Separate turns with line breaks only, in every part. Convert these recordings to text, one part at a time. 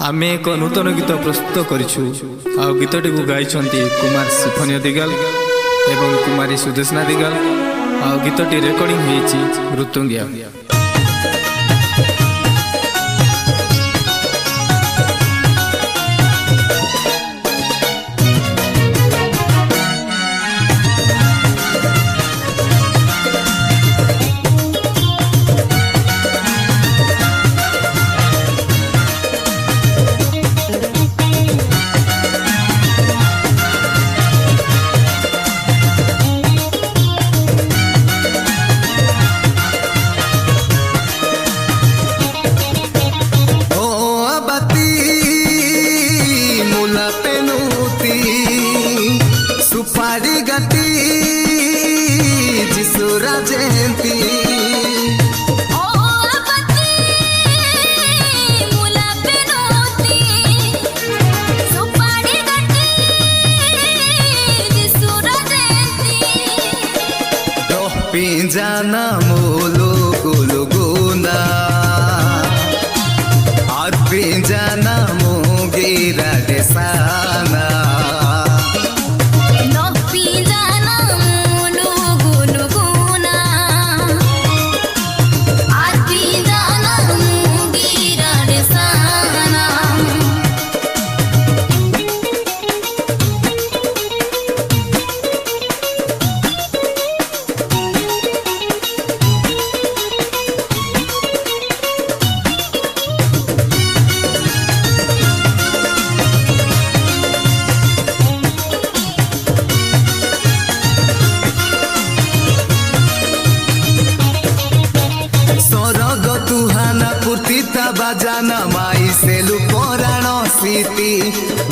आमे एक नूतन गीत प्रस्तुत करिछु। आ गीतटी को गाइछंती कुमार सिफोनिया दिगाल एवं कुमारी सुदेशना दिगाल। आ गीतटी रेकर्डिंग होईछि ऋतुंगिया।
सुपारी गति जिसुरा जयंती पिंजाना मोलो गोलो गोना और पिंजाना मोगेरा देसाना बाजाना माई सेलु पुराण सीती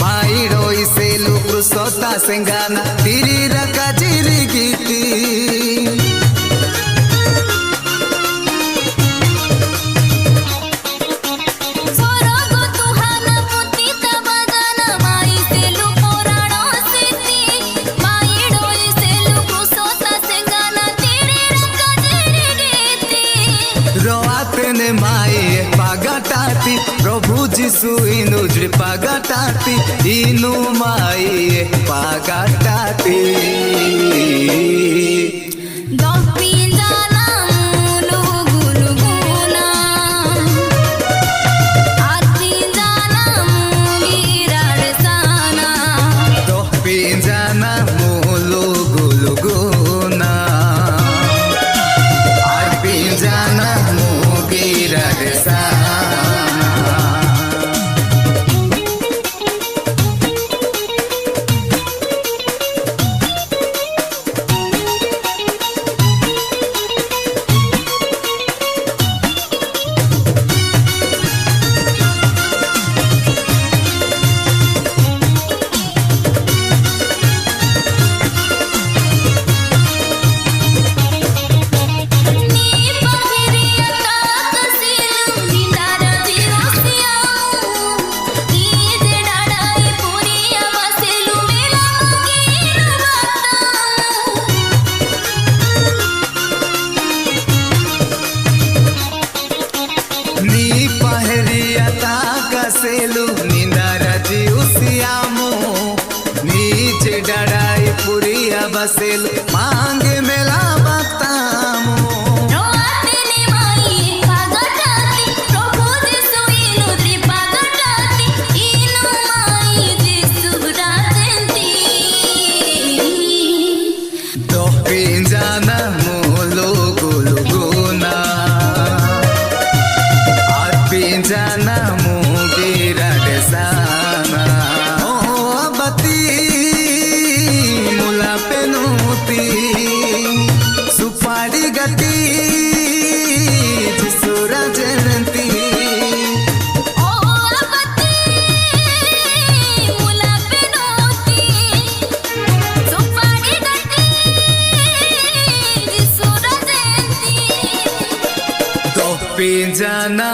माई रोई सेलु कृषता सेंगाना तिरी रका जिरी गीती रोआते माई पागाटाती प्रभु जीसु इनु जी पागाटाती इनु माई पागाटाती सेलु निंदाराजी उसियामो नीचे डराई पुरिया बसेलु मांगे मेला बतामो पिंजाना मोलो गोलो गोना और पिंजाना सुपारी गति जिसुरा जयंती तो पिंजाना